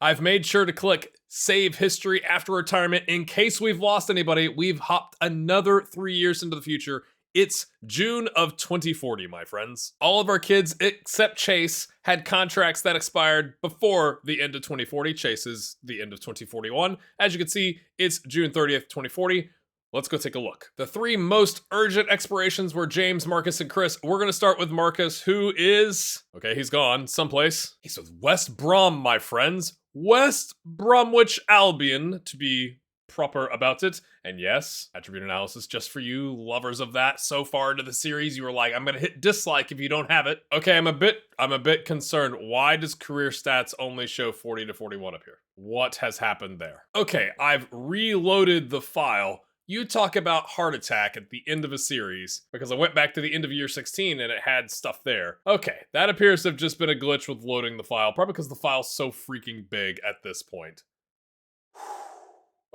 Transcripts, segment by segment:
I've made sure to click save history after retirement in case we've lost anybody. We've hopped another 3 years into the future. It's June of 2040, my friends. All of our kids, except Chase, had contracts that expired before the end of 2040. Chase is the end of 2041. As you can see, it's June 30th, 2040. Let's go take a look. The 3 most urgent expirations were James, Marcus, and Chris. We're going to start with Marcus, who is... okay, he's gone someplace. He's with West Brom, my friends. West Bromwich Albion, to be proper about it. And yes, attribute analysis just for you lovers of that. So far into the series, you were like, I'm going to hit dislike if you don't have it. Okay, I'm a bit concerned. Why does career stats only show 40 to 41 up here? What has happened there? Okay, I've reloaded the file. You talk about heart attack at the end of a series, because I went back to the end of year 16 and it had stuff there. Okay, that appears to have just been a glitch with loading the file, probably because the file's so freaking big at this point.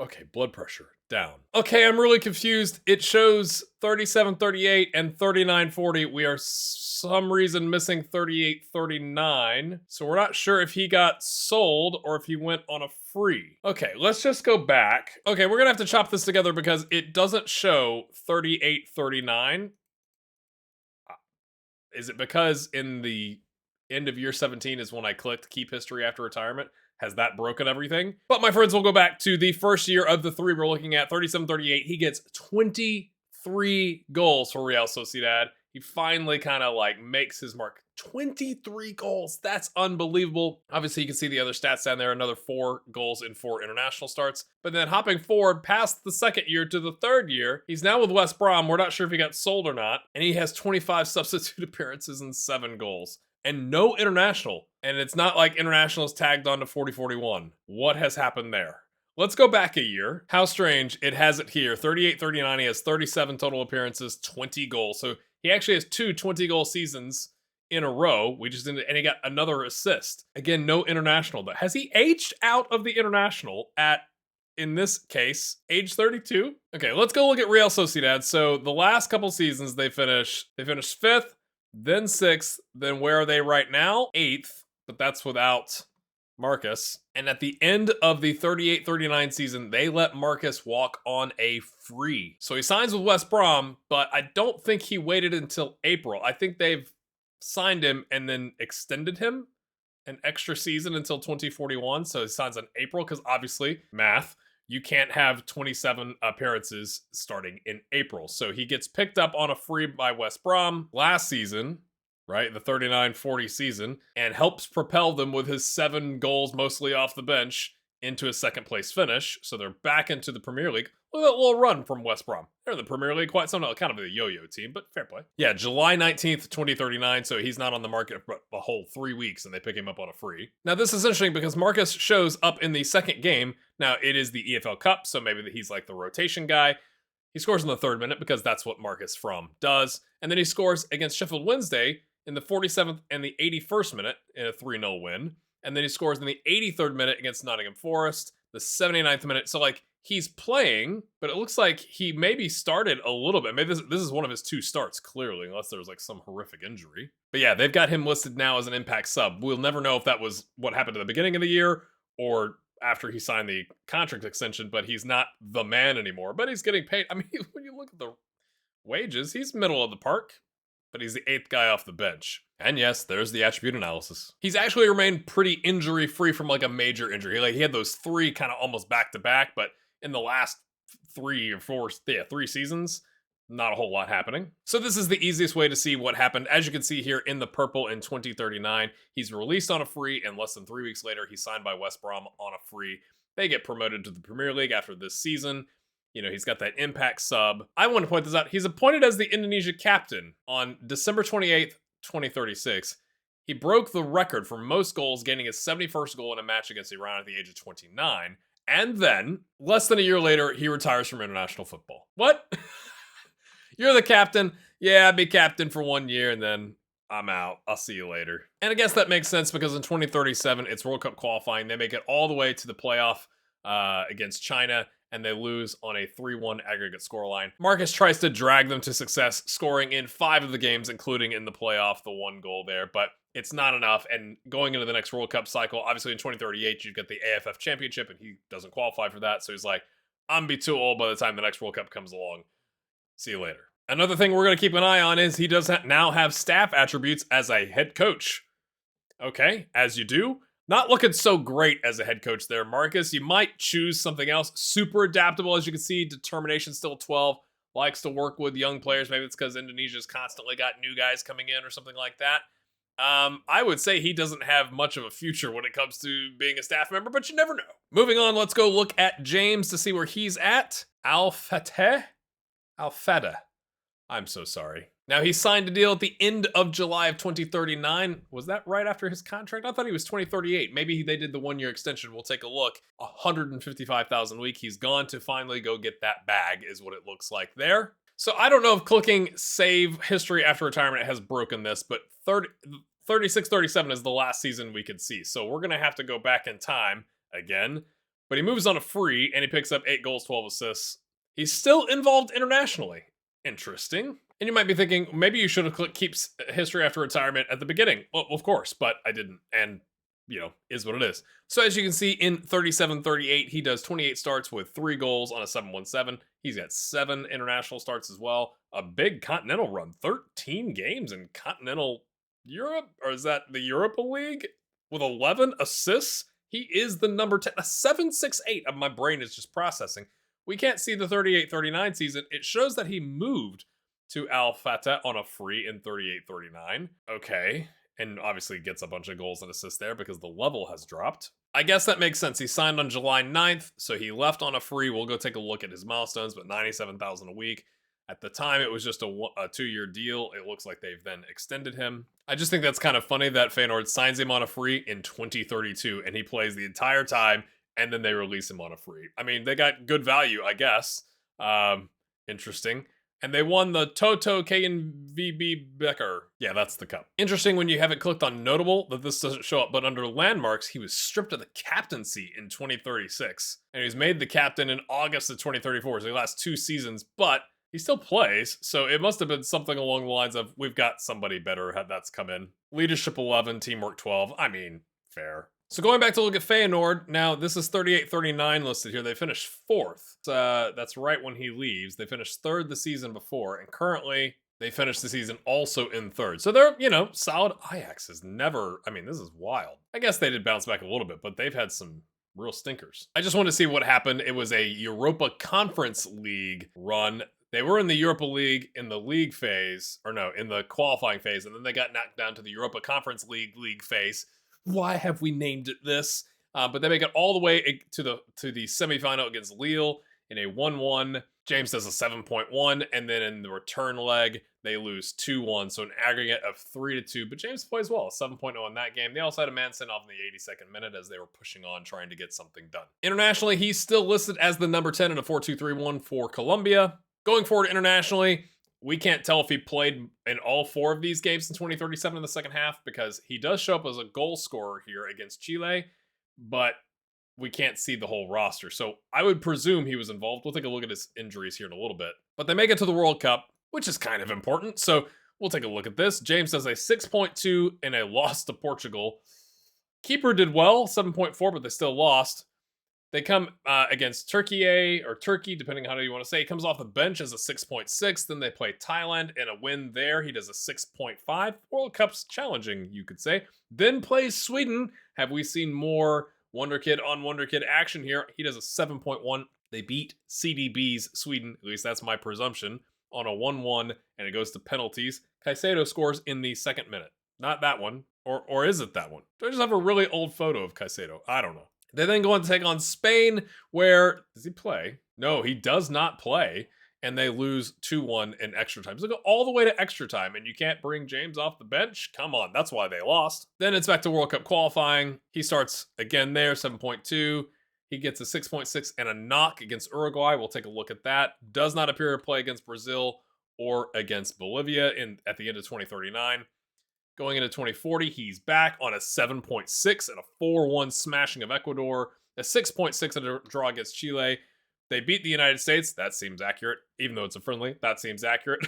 Okay, blood pressure, down. Okay, I'm really confused. It shows 3738 and 3940. We are some reason missing 3839. So we're not sure if he got sold or if he went on a free. Okay, let's just go back. Okay, we're gonna have to chop this together because it doesn't show 3839. Is it because in the end of year 17 is when I clicked keep history after retirement? Has that broken everything? But my friends, we'll go back to the first year of the 3 we're looking at, 37-38. He gets 23 goals for Real Sociedad. He finally kind of like makes his mark. 23 goals, that's unbelievable. Obviously, you can see the other stats down there, another 4 goals in 4 international starts. But then hopping forward past the second year to the third year, he's now with West Brom. We're not sure if he got sold or not. And he has 25 substitute appearances and 7 goals. And no international. And it's not like internationals tagged on to 40-41. What has happened there? Let's go back a year. How strange. It has it here. 38-39. He has 37 total appearances, 20 goals. So he actually has 2 20-goal seasons in a row. We just didn't, and he got another assist. Again, no international. But has he aged out of the international at, in this case, age 32? Okay, let's go look at Real Sociedad. So the last couple seasons, they finished 5th, then 6th, then where are they right now? 8th, but that's without Marcus. And at the end of the 38-39 season, they let Marcus walk on a free. So he signs with West Brom, but I don't think he waited until April. I think they've signed him and then extended him an extra season until 2041. So he signs in April, because obviously, math, you can't have 27 appearances starting in April. So he gets picked up on a free by West Brom last season, right? The 39-40 season, and helps propel them with his 7 goals, mostly off the bench, into a second place finish. So they're back into the Premier League. Look at that little run from West Brom. They're in the Premier League quite some, kind of a yo-yo team, but fair play. Yeah, July 19th, 2039, so he's not on the market for a whole 3 weeks, and they pick him up on a free. Now, this is interesting because Marcus shows up in the second game. Now, it is the EFL Cup, so maybe he's like the rotation guy. He scores in the 3rd minute because that's what Marcus From does. And then he scores against Sheffield Wednesday in the 47th and the 81st minute in a 3-0 win. And then he scores in the 83rd minute against Nottingham Forest, the 79th minute. So, like, he's playing, but it looks like he maybe started a little bit. Maybe this is one of his 2 starts, clearly, unless there was, like, some horrific injury. But yeah, they've got him listed now as an impact sub. We'll never know if that was what happened at the beginning of the year or after he signed the contract extension, but he's not the man anymore. But he's getting paid. I mean, when you look at the wages, he's middle of the park, but he's the 8th guy off the bench. And yes, there's the attribute analysis. He's actually remained pretty injury-free from like a major injury. Like he had those 3 kind of almost back-to-back, but in the last 3 or 4, 3 seasons, not a whole lot happening. So this is the easiest way to see what happened. As you can see here in the purple in 2039, he's released on a free, and less than 3 weeks later, he's signed by West Brom on a free. They get promoted to the Premier League after this season. You know, he's got that impact sub. I want to point this out. He's appointed as the Indonesia captain on December 28th, 2036. He broke the record for most goals, gaining his 71st goal in a match against Iran at the age of 29. And then, less than a year later, he retires from international football. What? You're the captain. Yeah, I'd be captain for 1 year, and then I'm out. I'll see you later. And I guess that makes sense because in 2037, it's World Cup qualifying. They make it all the way to the playoff against China, and they lose on a 3-1 aggregate scoreline. Marcus tries to drag them to success, scoring in 5 of the games, including in the playoff, the 1 goal there. But it's not enough. And going into the next World Cup cycle, obviously in 2038, you get the AFF Championship, and he doesn't qualify for that. So he's like, I'm gonna be too old by the time the next World Cup comes along. See you later. Another thing we're going to keep an eye on is he does now have staff attributes as a head coach. Okay, as you do. Not looking so great as a head coach there, Marcus. You might choose something else. Super adaptable, as you can see. Determination still 12. Likes to work with young players. Maybe it's because Indonesia's constantly got new guys coming in or something like that. I would say he doesn't have much of a future when it comes to being a staff member, but you never know. Moving on, let's go look at James to see where he's at. Al-Fateh? Al-Fada. I'm so sorry. Now, he signed a deal at the end of July of 2039. Was that right after his contract? I thought he was 2038. Maybe they did the one-year extension. We'll take a look. 155,000 a week. He's gone to finally go get that bag, is what it looks like there. So I don't know if clicking save history after retirement has broken this, but 36-37 is the last season we could see. So we're going to have to go back in time again. But he moves on a free, and he picks up 8 goals, 12 assists. He's still involved internationally. Interesting. And you might be thinking, maybe you should have clicked keeps history after retirement at the beginning. Well, of course, but I didn't. And, is what it is. So as you can see, in 37-38, he does 28 starts with 3 goals on a 7-1-7. He's got 7 international starts as well. A big continental run. 13 games in continental Europe? Or is that the Europa League? With 11 assists? He is the number 10. A 7-6-8 of my brain is just processing. We can't see the 38-39 season. It shows that he moved to Al-Fateh on a free in 38-39. Okay. And obviously gets a bunch of goals and assists there because the level has dropped. I guess that makes sense. He signed on July 9th, so he left on a free. We'll go take a look at his milestones, but 97,000 a week. At the time, it was just a 2-year deal. It looks like they've then extended him. I just think that's kind of funny that Feyenoord signs him on a free in 2032, and he plays the entire time, and then they release him on a free. I mean, they got good value, I guess. Interesting. And they won the Toto KNVB Becker. Yeah, that's the cup. Interesting when you have it clicked on notable that this doesn't show up, but under landmarks, he was stripped of the captaincy in 2036. And he was made the captain in August of 2034, so he lasts 2 seasons, but he still plays, so it must have been something along the lines of, we've got somebody better that's come in. Leadership 11, teamwork 12. I mean, fair. So going back to look at Feyenoord, now this is 38-39 listed here. They finished 4th. That's right when he leaves. They finished 3rd the season before, and currently they finished the season also in 3rd. So they're, solid. Ajax has never, this is wild. I guess they did bounce back a little bit, but they've had some real stinkers. I just want to see what happened. It was a Europa Conference League run. They were in the Europa League in the league phase, in the qualifying phase, and then they got knocked down to the Europa Conference League phase. Why have we named it this? But they make it all the way to the semifinal against Lille in a 1-1. James does a 7.1, and then in the return leg, they lose 2-1, so an aggregate of 3-2. But James plays well, 7.0 in that game. They also had a man sent off in the 82nd minute as they were pushing on, trying to get something done. Internationally, he's still listed as the number 10 in a 4-2-3-1 for Colombia. Going forward internationally, we can't tell if he played in all 4 of these games in 2037 in the second half because he does show up as a goal scorer here against Chile, but we can't see the whole roster. So I would presume he was involved. We'll take a look at his injuries here in a little bit. But they make it to the World Cup, which is kind of important. So we'll take a look at this. James does a 6.2 in a loss to Portugal. Keeper did well, 7.4, but they still lost. They come against Turkey, depending on how you want to say. He comes off the bench as a 6.6. Then they play Thailand in a win there. He does a 6.5. World Cup's challenging, you could say. Then plays Sweden. Have we seen more Wonderkid on Wonderkid action here? He does a 7.1. They beat CDB's Sweden, at least that's my presumption, on a 1-1, and it goes to penalties. Caicedo scores in the 2nd minute. Not that one. Or is it that one? Do I just have a really old photo of Caicedo? I don't know. They then go on to take on Spain, where, does he play? No, he does not play, and they lose 2-1 in extra time. So they go all the way to extra time, and you can't bring James off the bench? Come on, that's why they lost. Then it's back to World Cup qualifying. He starts again there, 7.2. He gets a 6.6 and a knock against Uruguay. We'll take a look at that. Does not appear to play against Brazil or against Bolivia at the end of 2039. Going into 2040, he's back on a 7.6 and a 4-1 smashing of Ecuador, a 6.6 and a draw against Chile. They beat the United States. That seems accurate. Even though it's a friendly, that seems accurate.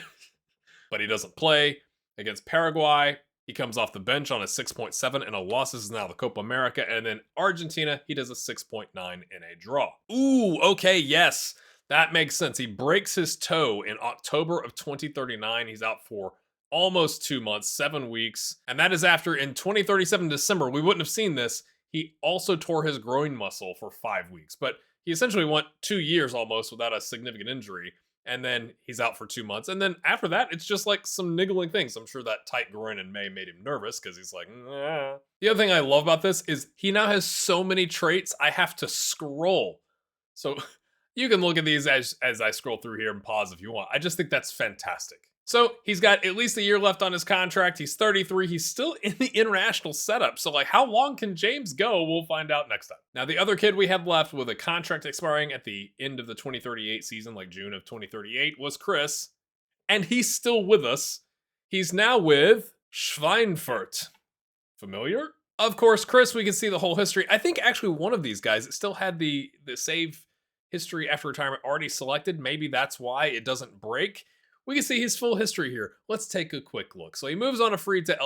But he doesn't play against Paraguay. He comes off the bench on a 6.7 in a loss. This is now the Copa America. And then Argentina, he does a 6.9 in a draw. Ooh, okay, yes. That makes sense. He breaks his toe in October of 2039. He's out for almost 2 months, 7 weeks. And that is after in 2037 December, we wouldn't have seen this. He also tore his groin muscle for 5 weeks. But he essentially went 2 years almost without a significant injury. And then he's out for 2 months. And then after that, it's just like some niggling things. I'm sure that tight groin in May made him nervous because he's like, nah. The other thing I love about this is he now has so many traits, I have to scroll. So you can look at these as I scroll through here and pause if you want. I just think that's fantastic. So he's got at least a year left on his contract. He's 33. He's still in the international setup. So like, how long can James go? We'll find out next time. Now, the other kid we had left with a contract expiring at the end of the 2038 season, like June of 2038, was Chris. And he's still with us. He's now with Schweinfurt. Familiar? Of course, Chris, we can see the whole history. I think actually one of these guys still had the save history after retirement already selected. Maybe that's why it doesn't break. We can see his full history here. Let's take a quick look. So he moves on a free to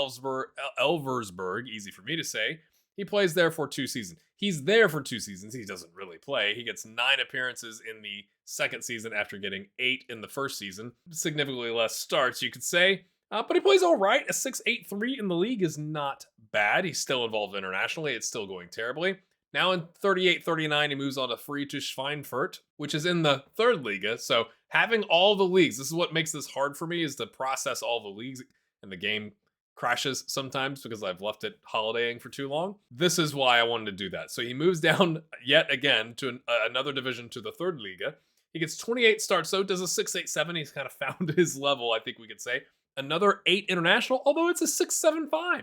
Elversberg, easy for me to say. He plays there for 2 seasons. He's there for 2 seasons. He doesn't really play. He gets 9 appearances in the second season after getting 8 in the first season. Significantly less starts, you could say. But he plays all right. A 6.83 in the league is not bad. He's still involved internationally. It's still going terribly. Now in 38-39, he moves on to free to Schweinfurt, which is in the third Liga. So having all the leagues, this is what makes this hard for me, is to process all the leagues, and the game crashes sometimes because I've left it holidaying for too long. This is why I wanted to do that. So he moves down yet again to another division, to the third Liga. He gets 28 starts, so does a 6.87. He's kind of found his level, I think we could say. Another 8 international, although it's a 6.75.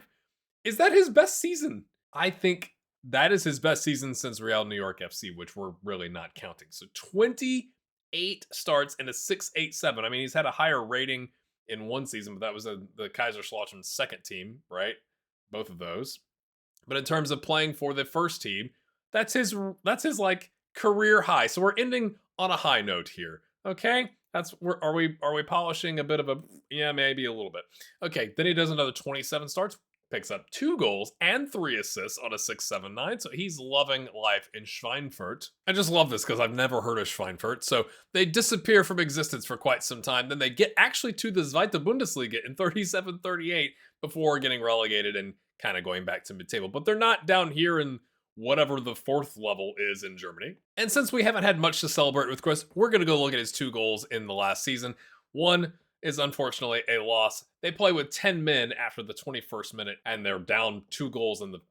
Is that his best season? I think that is his best season since Real New York FC, which we're really not counting. So 28 starts and a 6.87. I mean, he's had a higher rating in one season, but that was the Kaiserslautern's second team, right? Both of those. But in terms of playing for the first team, that's his like career high. So we're ending on a high note here. Okay? Are we polishing a bit of a, yeah, maybe a little bit. Okay, then he does another 27 starts. Picks up 2 goals and 3 assists on a 6.79, so he's loving life in Schweinfurt. I just love this because I've never heard of Schweinfurt. So they disappear from existence for quite some time. Then they get actually to the Zweite Bundesliga in 37-38 before getting relegated and kind of going back to mid-table. But they're not down here in whatever the 4th level is in Germany. And since we haven't had much to celebrate with Chris, we're going to go look at his 2 goals in the last season. One is unfortunately a loss. They play with 10 men after the 21st minute, and they're down 2 goals in the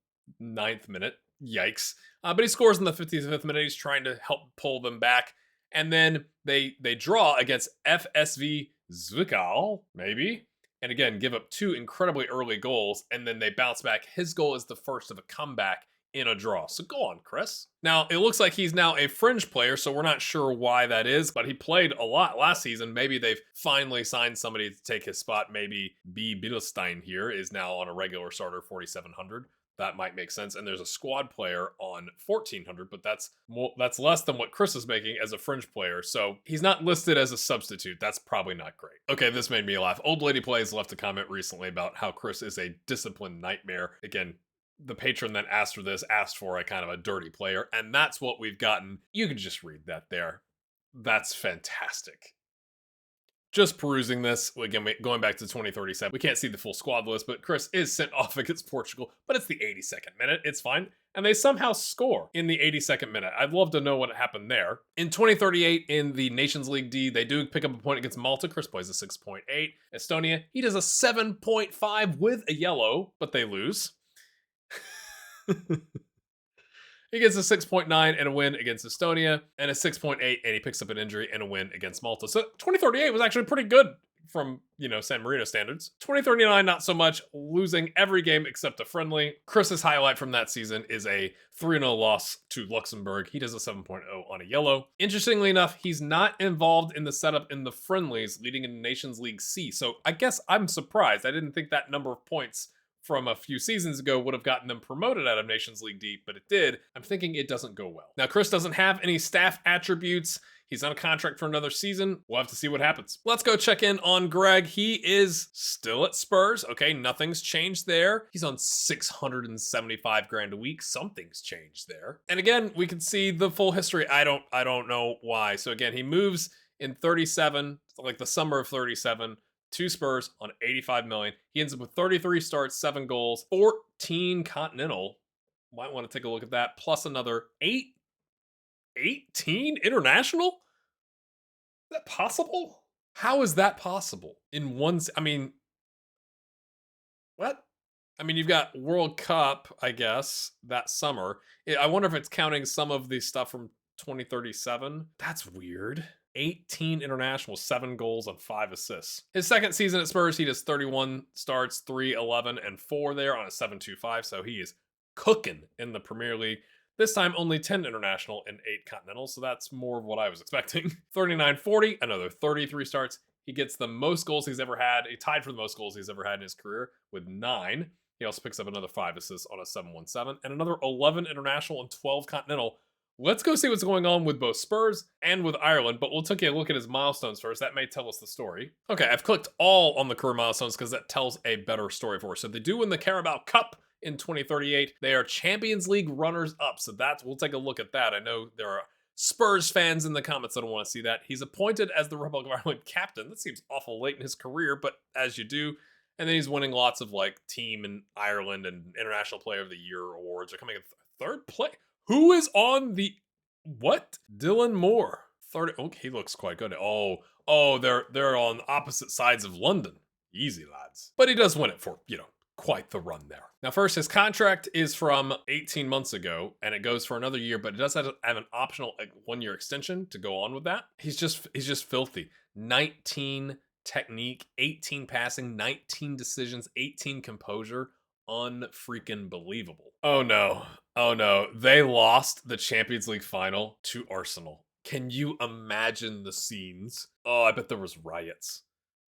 9th minute. Yikes. But he scores in the 55th minute. He's trying to help pull them back. And then they draw against FSV Zwickau, maybe. And again, give up 2 incredibly early goals, and then they bounce back. His goal is the first of a comeback in a draw. So go on, Chris. Now, it looks like he's now a fringe player, so we're not sure why that is, but he played a lot last season. Maybe they've finally signed somebody to take his spot. Maybe B. Bielstein here is now on a regular starter, 4,700. That might make sense. And there's a squad player on 1,400, but that's less than what Chris is making as a fringe player. So he's not listed as a substitute. That's probably not great. Okay, this made me laugh. Old Lady Plays left a comment recently about how Chris is a disciplined nightmare. Again, the patron that asked for this asked for a kind of a dirty player, and that's what we've gotten. You can just read that there. That's fantastic. Just perusing this, again, going back to 2037, we can't see the full squad list, but Chris is sent off against Portugal, but it's the 82nd minute, it's fine. And they somehow score in the 82nd minute. I'd love to know what happened there. In 2038, in the Nations League D, they do pick up a point against Malta. Chris plays a 6.8. Estonia, he does a 7.5 with a yellow, but they lose. He gets a 6.9 and a win against Estonia, and a 6.8, and he picks up an injury and a win against Malta. So 2038 was actually pretty good from, San Marino standards. 2039, not so much, losing every game except a friendly. Chris's highlight from that season is a 3-0 loss to Luxembourg. He does a 7.0 on a yellow. Interestingly enough, he's not involved in the setup in the friendlies leading into Nations League C. So I guess I'm surprised. I didn't think that number of points from a few seasons ago would have gotten them promoted out of Nations League D, but it did. I'm thinking it doesn't go well. Now, Chris doesn't have any staff attributes. He's on a contract for another season. We'll have to see what happens. Let's go check in on Greg. He is still at Spurs. Okay, nothing's changed there. He's on 675 grand a week. Something's changed there. And again, we can see the full history. I don't know why. So again, he moves in 37, like the summer of 37, to Spurs on 85 million. He ends up with 33 starts, 7 goals, 14 continental. Might want to take a look at that. Plus another 18 international? Is that possible? How is that possible? In one, I mean, what? I mean, you've got World Cup, I guess, that summer. I wonder if it's counting some of the stuff from 2037. That's weird. 18 international, 7 goals and 5 assists. His second season at Spurs, he does 31 starts, 3, 11, and 4 there on a 7.25, so he is cooking in the Premier League. This time only 10 international and 8 continental, so that's more of what I was expecting. 39-40, another 33 starts. He gets the most goals he's ever had. He tied for the most goals he's ever had in his career with 9. He also picks up another 5 assists on a 7.17 and another 11 international and 12 continental. Let's go see what's going on with both Spurs and with Ireland, but we'll take a look at his milestones first. That may tell us the story. Okay, I've clicked all on the career milestones because that tells a better story for us. So they do win the Carabao Cup in 2038. They are Champions League runners-up, so we'll take a look at that. I know there are Spurs fans in the comments that don't want to see that. He's appointed as the Republic of Ireland captain. That seems awful late in his career, but as you do. And then he's winning lots of like team in Ireland and International Player of the Year awards. They're coming in third place. Who is on the what? Dylan Moore. 30. Okay, he looks quite good. Oh, they're on opposite sides of London. Easy, lads. But he does win it for, quite the run there. Now, first, his contract is from 18 months ago, and it goes for another year, but it does have an optional 1-year extension to go on with that. He's just filthy. 19 technique, 18 passing, 19 decisions, 18 composure. Unfreaking believable. Oh no. They lost the Champions League final to Arsenal. Can you imagine the scenes? Oh, I bet there was riots.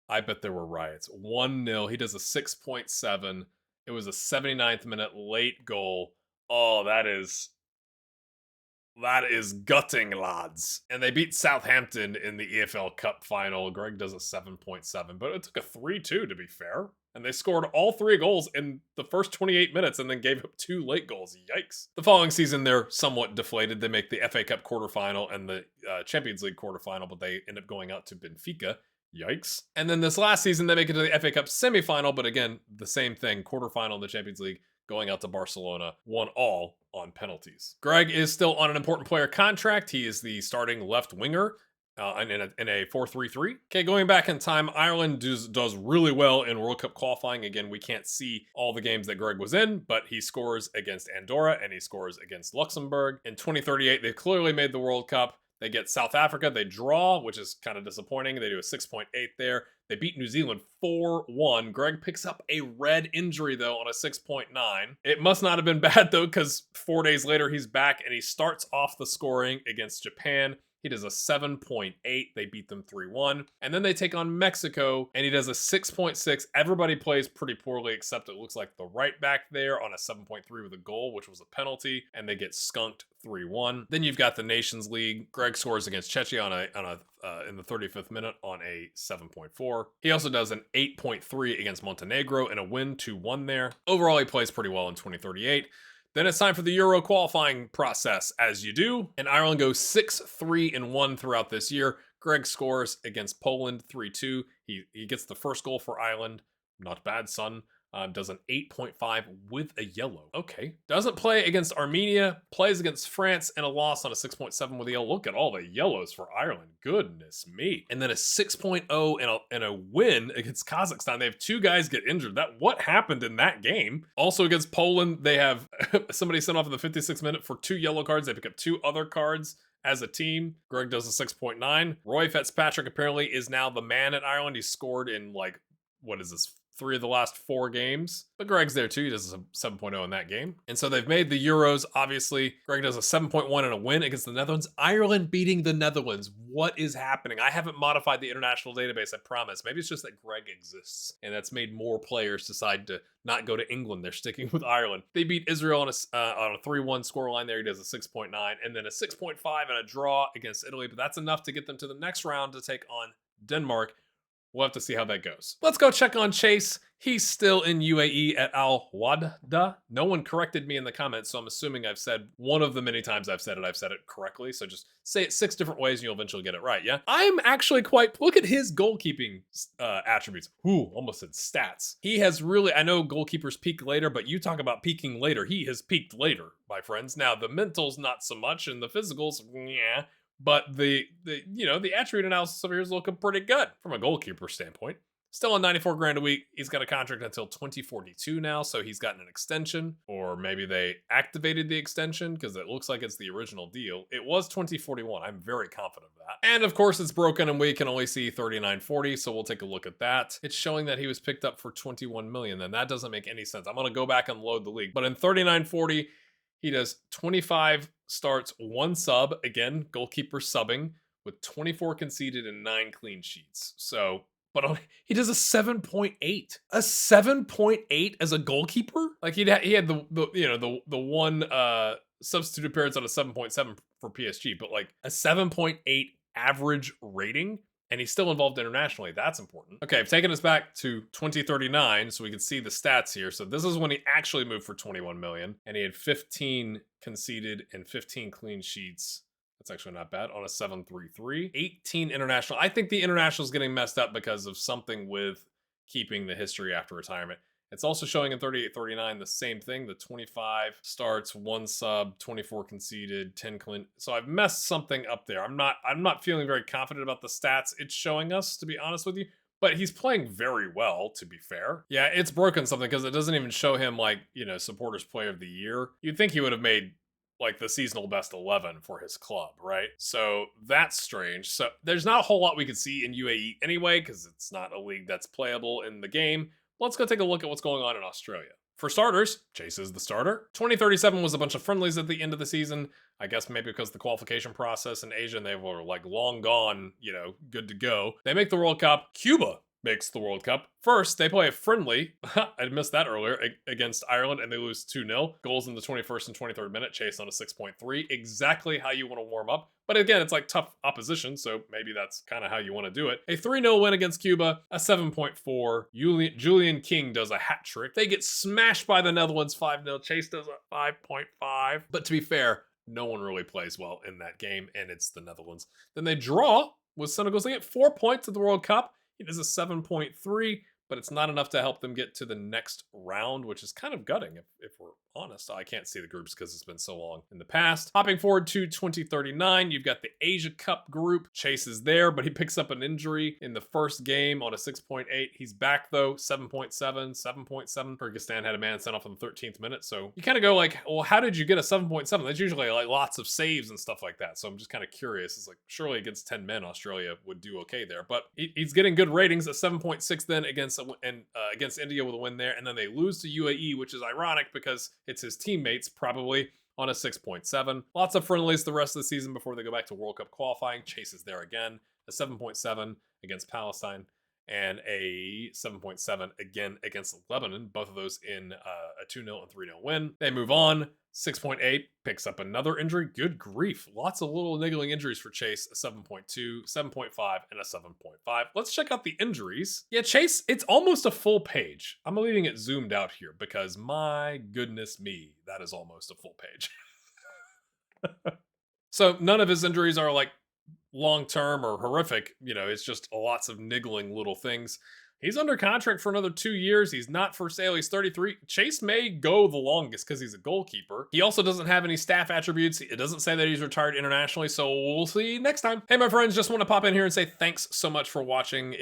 1-0. He does a 6.7. It was a 79th minute late goal. Oh, that is gutting, lads. And they beat Southampton in the EFL Cup final. Greg does a 7.7, but it took a 3-2 to be fair. And they scored all 3 goals in the first 28 minutes and then gave up 2 late goals. Yikes. The following season, they're somewhat deflated. They make the FA Cup quarterfinal and the Champions League quarterfinal, but they end up going out to Benfica. Yikes. And then this last season, they make it to the FA Cup semifinal, but again, the same thing. Quarterfinal in the Champions League, going out to Barcelona, 1-1 on penalties. Greg is still on an important player contract. He is the starting left winger. In a 4-3-3. Okay, going back in time, Ireland does really well in World Cup qualifying. Again, we can't see all the games that Greg was in, but he scores against Andorra and he scores against Luxembourg. In 2038, they've clearly made the World Cup. They get South Africa. They draw, which is kind of disappointing. They do a 6.8 there. They beat New Zealand 4-1. Greg picks up a red injury, though, on a 6.9. It must not have been bad, though, because 4 days later, he's back and he starts off the scoring against Japan. He does a 7.8. They beat them 3-1. And then they take on Mexico, and he does a 6.6. Everybody plays pretty poorly, except it looks like the right back there on a 7.3 with a goal, which was a penalty, and they get skunked 3-1. Then you've got the Nations League. Greg scores against Czechia in the 35th minute on a 7.4. He also does an 8.3 against Montenegro in a win 2-1 there. Overall, he plays pretty well in 2038. Then it's time for the Euro qualifying process, as you do. And Ireland goes 6-3-1 throughout this year. Greg scores against Poland 3-2. He gets the first goal for Ireland. Not bad, son. Does an 8.5 with a yellow. Okay. Doesn't play against Armenia. Plays against France and a loss on a 6.7 with a yellow. Look at all the yellows for Ireland. Goodness me. And then a 6.0 and a win against Kazakhstan. They have 2 guys get injured. What happened in that game? Also against Poland, they have somebody sent off in the 56th minute for 2 yellow cards. They pick up 2 other cards. As a team, Greg does a 6.9. Roy Fitzpatrick apparently is now the man at Ireland. He scored in 4 3 of the last 4 games. But Greg's there too. He does a 7.0 in that game. And so they've made the Euros, obviously. Greg does a 7.1 and a win against the Netherlands. Ireland beating the Netherlands. What is happening? I haven't modified the international database, I promise. Maybe it's just that Greg exists. And that's made more players decide to not go to England. They're sticking with Ireland. They beat Israel on a 3-1 scoreline there. He does a 6.9 and then a 6.5 and a draw against Italy. But that's enough to get them to the next round to take on Denmark. We'll have to see how that goes. Let's go check on Chase. He's still in UAE at Al Wadda. No one corrected me in the comments, so I'm assuming I've said one of the many times I've said it correctly. So just say it 6 different ways and you'll eventually get it right, yeah? I'm actually look at his goalkeeping attributes. Ooh, almost said stats. He has really, I know goalkeepers peak later, but you talk about peaking later. He has peaked later, my friends. Now, the mentals, not so much, and the physicals, yeah. But the attribute analysis over here is looking pretty good from a goalkeeper standpoint. Still on 94 grand a week. He's got a contract until 2042 now, so he's gotten an extension. Or maybe they activated the extension because it looks like it's the original deal. It was 2041. I'm very confident of that. And of course, it's broken and we can only see 39.40, so we'll take a look at that. It's showing that he was picked up for 21 million. Then that doesn't make any sense. I'm going to go back and load the league. But in 39.40, he does 25 starts, 1 sub, again, goalkeeper subbing, with 24 conceded and 9 clean sheets. So, but he does a 7.8. A 7.8 as a goalkeeper? Like he had the one substitute appearance on a 7.7 for PSG, but like a 7.8 average rating. And he's still involved internationally. That's important. Okay, I've taken us back to 2039 so we can see the stats here. So this is when he actually moved for 21 million. And he had 15 conceded and 15 clean sheets. That's actually not bad on a 7.33. 18 international. I think the international is getting messed up because of something with keeping the history after retirement. It's also showing in 38-39 the same thing. The 25 starts, 1 sub, 24 conceded, 10 clean. So I've messed something up there. I'm not feeling very confident about the stats it's showing us, to be honest with you. But he's playing very well, to be fair. Yeah, it's broken something because it doesn't even show him like, supporters player of the year. You'd think he would have made like the seasonal best 11 for his club, right? So that's strange. So there's not a whole lot we could see in UAE anyway, because it's not a league that's playable in the game. Let's go take a look at what's going on in Australia. For starters, Chase is the starter. 2037 was a bunch of friendlies at the end of the season. I guess maybe because the qualification process in Asia, and they were like long gone, good to go. They make the World Cup. Cuba makes the World Cup. First, they play a friendly, I missed that earlier, against Ireland, and they lose 2-0. Goals in the 21st and 23rd minute, Chase on a 6.3. Exactly how you want to warm up. But again, it's like tough opposition, so maybe that's kind of how you want to do it. A 3-0 win against Cuba, a 7.4. Julian King does a hat trick. They get smashed by the Netherlands 5-0. Chase does a 5.5. But to be fair, no one really plays well in that game, and it's the Netherlands. Then they draw with Senegal. So they get 4 points at the World Cup. It is a 7.3, but it's not enough to help them get to the next round, which is kind of gutting if we're honest. I can't see the groups because it's been so long in the past. Hopping forward to 2039, you've got the Asia Cup group. Chase is there, but he picks up an injury in the first game on a 6.8. He's back though, 7.7. Kyrgyzstan had a man sent off in the 13th minute. So you kind of go like, well, how did you get a 7.7? That's usually like lots of saves and stuff like that. So I'm just kind of curious. It's like, surely against 10 men, Australia would do okay there. But he's getting good ratings, a 7.6 then against India with a win there. And then they lose to UAE, which is ironic because it's his teammates probably on a 6.7. Lots of friendlies the rest of the season before they go back to World Cup qualifying. Chase is there again, a 7.7 against Palestine and a 7.7 again against Lebanon. Both of those in a 2-0 and 3-0 win. They move on. 6.8 picks up another injury. Good grief. Lots of little niggling injuries for Chase. A 7.2, 7.5, and a 7.5. Let's check out the injuries. Yeah, Chase, it's almost a full page. I'm leaving it zoomed out here because my goodness me, that is almost a full page. So none of his injuries are like long-term or horrific. It's just lots of niggling little things. He's under contract for another 2 years. He's not for sale. He's 33. Chase may go the longest because he's a goalkeeper. He also doesn't have any staff attributes. It doesn't say that he's retired internationally, so we'll see next time. Hey, my friends, just want to pop in here and say thanks so much for watching.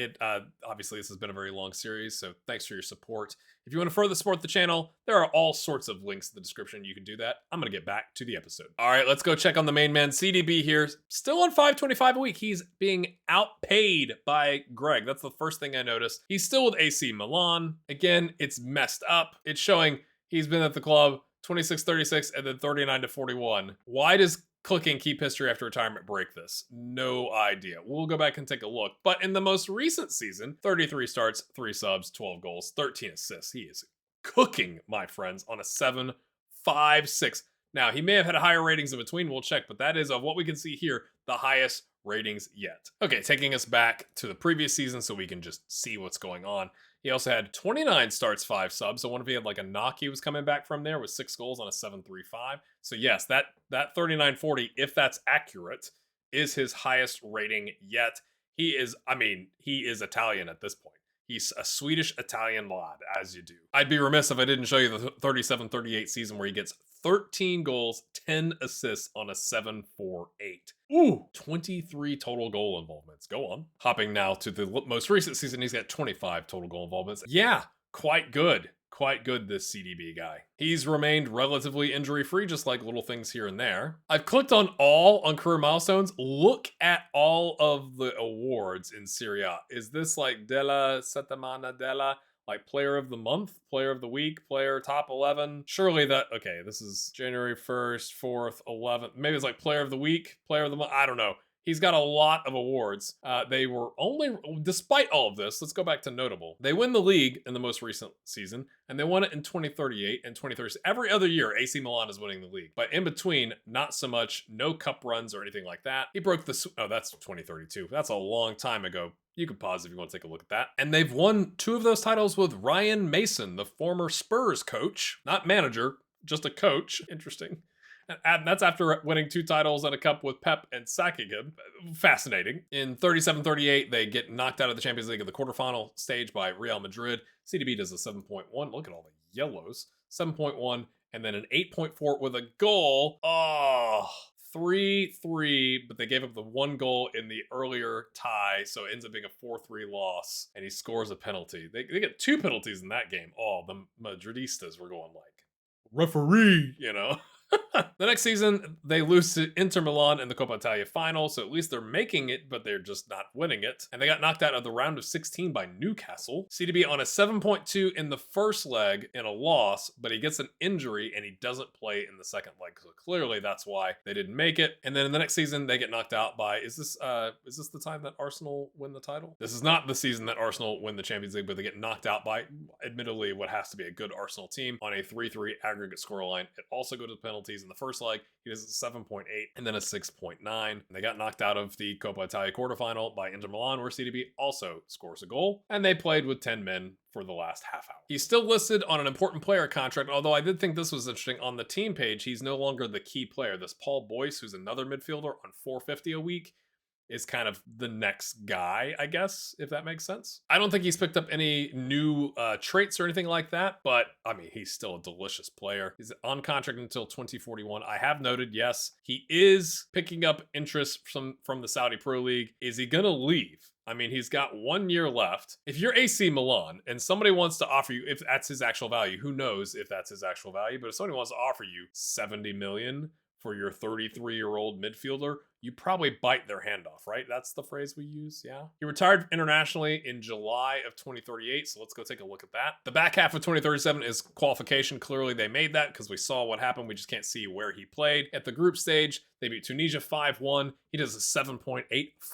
Obviously, this has been a very long series, so thanks for your support. If you want to further support the channel, there are all sorts of links in the description. You can do that. I'm going to get back to the episode. All right, let's go check on the main man, CDB here. Still on 525 a week. He's being outpaid by Greg. That's the first thing I noticed. He's still with AC Milan. Again, it's messed up. It's showing he's been at the club 26-36 and then 39-41. Why does clicking keep history after retirement break this? No idea. We'll go back and take a look. But in the most recent season, 33 starts, 3 subs, 12 goals, 13 assists. He is cooking, my friends, on a 7.56. Now, he may have had higher ratings in between. We'll check, but that is, of what we can see here, the highest ratings yet. Okay, taking us back to the previous season so we can just see what's going on. He also had 29 starts, 5 subs. So I wonder if he had like a knock he was coming back from there with 6 goals on a 7.35. So yes, that 39-40, if that's accurate, is his highest rating yet. He is Italian at this point. He's a Swedish Italian lad, as you do. I'd be remiss if I didn't show you the 37-38 season where he gets 13 goals, 10 assists on a 7.48. Ooh, 23 total goal involvements. Go on. Hopping now to the most recent season, he's got 25 total goal involvements. Yeah, quite good. Quite good, this CDB guy. He's remained relatively injury-free, just like little things here and there. I've clicked on all on career milestones. Look at all of the awards in Serie A. Is this like Della Settimana Della? Like player of the month, player of the week, player top 11. Surely that, okay, this is January 1st, 4th, 11th. Maybe it's like player of the week, player of the month. I don't know. He's got a lot of awards. They were only, despite all of this, let's go back to notable. They win the league in the most recent season, and they won it in 2038 and 2030. Every other year, AC Milan is winning the league. But in between, not so much, no cup runs or anything like that. He broke the, oh, that's 2032. That's a long time ago. You can pause if you want to take a look at that. And they've won 2 of those titles with Ryan Mason, the former Spurs coach. Not manager, just a coach. Interesting. And that's after winning 2 titles and a cup with Pep and sacking him. Fascinating. In 37-38, they get knocked out of the Champions League at the quarterfinal stage by Real Madrid. CDB does a 7.1. Look at all the yellows. 7.1, and then an 8.4 with a goal. Oh, 3-3, but they gave up the 1 goal in the earlier tie, so it ends up being a 4-3 loss, and he scores a penalty. They get 2 penalties in that game. Oh, the Madridistas were going like, referee, you know? The next season, they lose to Inter Milan in the Coppa Italia final, so at least they're making it, but they're just not winning it. And they got knocked out of the round of 16 by Newcastle. CDB on a 7.2 in the first leg in a loss, but he gets an injury and he doesn't play in the second leg. So clearly that's why they didn't make it. And then in the next season, they get knocked out by, is this the time that Arsenal win the title? This is not the season that Arsenal win the Champions League, but they get knocked out by, admittedly, what has to be a good Arsenal team on a 3-3 aggregate scoreline. It also goes to penalties. In the first leg, he does a 7.8 and then a 6.9. And they got knocked out of the Coppa Italia quarterfinal by Inter Milan, where CDB also scores a goal. And they played with 10 men for the last half hour. He's still listed on an important player contract, although I did think this was interesting. On the team page, he's no longer the key player. This Paul Boyce, who's another midfielder on $450 a week, is kind of the next guy, I guess, if that makes sense. I don't think he's picked up any new traits or anything like that, but I mean, he's still a delicious player. He's on contract until 2041. I have noted, yes, he is picking up interest from the Saudi Pro League. Is he gonna leave? I mean, he's got 1 year left. If you're AC Milan and somebody wants to offer you, if that's his actual value, who knows if that's his actual value, but if somebody wants to offer you 70 million for your 33-year-old midfielder, you probably bite their hand off, right? That's the phrase we use, yeah? He retired internationally in July of 2038, so let's go take a look at that. The back half of 2037 is qualification. Clearly, they made that because we saw what happened. We just can't see where he played. At the group stage, they beat Tunisia 5-1. He does a 7.8,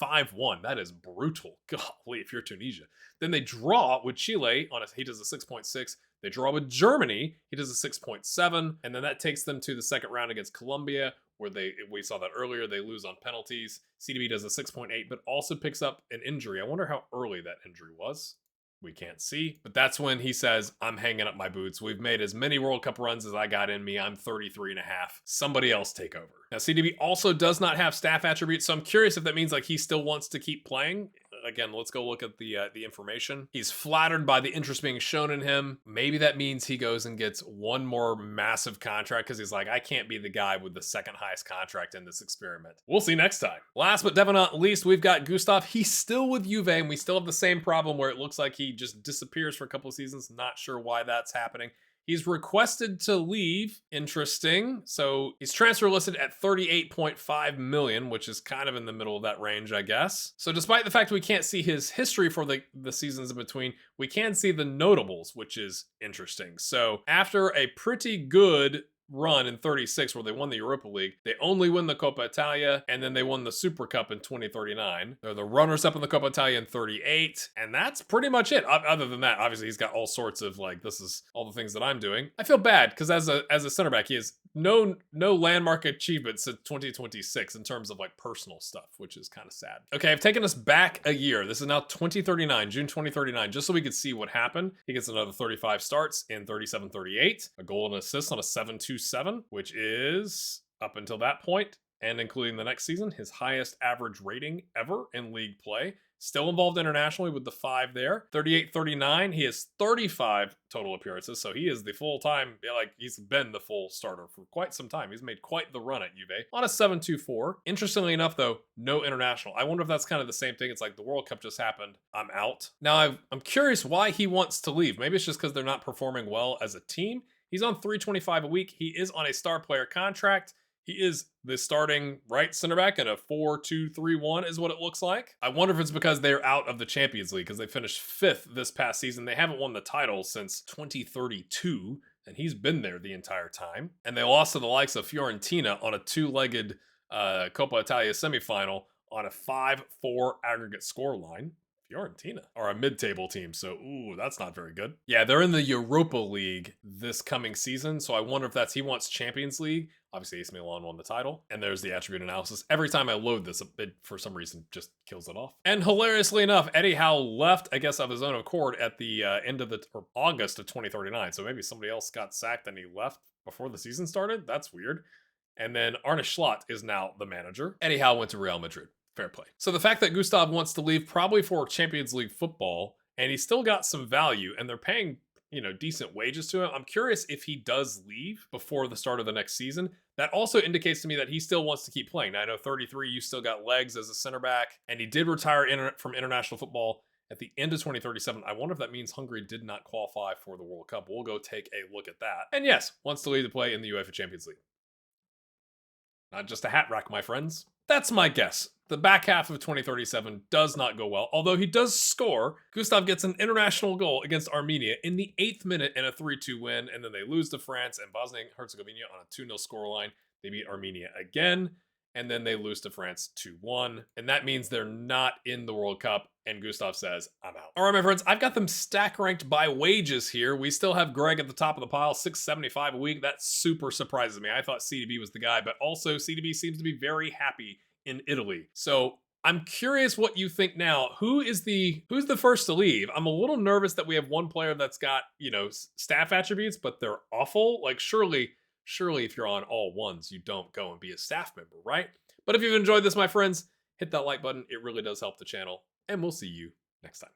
5-1. That is brutal. Golly, if you're Tunisia. Then they draw with Chile. He does a 6.6. They draw with Germany. He does a 6.7. And then that takes them to the second round against Colombia, where we saw that earlier, they lose on penalties. CDB does a 6.8, but also picks up an injury. I wonder how early that injury was. We can't see, but that's when he says, I'm hanging up my boots. We've made as many World Cup runs as I got in me. I'm 33 and a half. Somebody else take over. Now, CDB also does not have staff attributes, so I'm curious if that means like he still wants to keep playing. again, let's go look at the information. He's flattered by the interest being shown in him. Maybe that means he goes and gets one more massive contract because he's like, I can't be the guy with the second highest contract in this experiment. We'll see next time. Last but definitely not least, we've got Gustav. He's still with Juve, and we still have the same problem where it looks like he just disappears for a couple of seasons. Not sure why that's happening. He's requested to leave. Interesting. So he's transfer listed at 38.5 million, which is kind of in the middle of that range, I guess. So despite the fact we can't see his history for the seasons in between, we can see the notables, which is interesting. So after a pretty good run in 36 where they won the Europa League, they only win the Coppa Italia, and then they won the Super Cup in 2039. They're the runners-up in the Coppa Italia in 38, and that's pretty much it. Other than that, obviously he's got all sorts of like, this is all the things that I'm doing. I feel bad because as a center back, he has no landmark achievements since 2026 in terms of like personal stuff, which is kind of sad. Okay, I've taken us back a year. This is now 2039, June 2039, just so we could see what happened. He gets another 35 starts in 37-38, a goal and assist on a 7-2-7, which is, up until that point, and including the next season, his highest average rating ever in league play. Still involved internationally with the 5 there. 38-39, he has 35 total appearances, so he is the full-time, like, he's been the full starter for quite some time. He's made quite the run at Juve on a 7-2-4. Interestingly enough, though, no international. I wonder if that's kind of the same thing. It's like the World Cup just happened. I'm out. Now, I'm curious why he wants to leave. Maybe it's just because they're not performing well as a team. He's on $325 a week. He is on a star player contract. He is the starting right center back in a 4-2-3-1 is what it looks like. I wonder if it's because they're out of the Champions League because they finished 5th this past season. They haven't won the title since 2032, and he's been there the entire time. And they lost to the likes of Fiorentina on a 2-legged Coppa Italia semifinal on a 5-4 aggregate scoreline. Fiorentina are a mid-table team, so ooh, that's not very good. Yeah, they're in the Europa League this coming season, so I wonder if that's, he wants Champions League. Obviously, AC Milan won the title, and there's the attribute analysis. Every time I load this, it, for some reason, just kills it off. And hilariously enough, Eddie Howe left, I guess, of his own accord at the end of August of 2039, so maybe somebody else got sacked and he left before the season started? That's weird. And then Arne Slot is now the manager. Eddie Howe went to Real Madrid. Fair play. So the fact that Gustav wants to leave probably for Champions League football, and he's still got some value, and they're paying, you know, decent wages to him. I'm curious if he does leave before the start of the next season. That also indicates to me that he still wants to keep playing. Now, I know 33, you still got legs as a center back, and he did retire from international football at the end of 2037. I wonder if that means Hungary did not qualify for the World Cup. We'll go take a look at that. And yes, wants to leave to play in the UEFA Champions League. Not just a hat rack, my friends. That's my guess. The back half of 2037 does not go well, although he does score. Gustav gets an international goal against Armenia in the 8th minute in a 3-2 win, and then they lose to France and Bosnia and Herzegovina on a 2-0 scoreline. They beat Armenia again, and then they lose to France 2-1, and that means they're not in the World Cup, and Gustav says, I'm out. All right, my friends, I've got them stack ranked by wages here. We still have Greg at the top of the pile, $675 a week. That super surprises me. I thought CDB was the guy, but also CDB seems to be very happy in Italy. So I'm curious what you think now. Who's the first to leave? I'm a little nervous that we have one player that's got, you know, staff attributes, but they're awful. Like surely if you're on all ones, you don't go and be a staff member, right? But if you've enjoyed this, my friends, hit that like button. It really does help the channel, and we'll see you next time.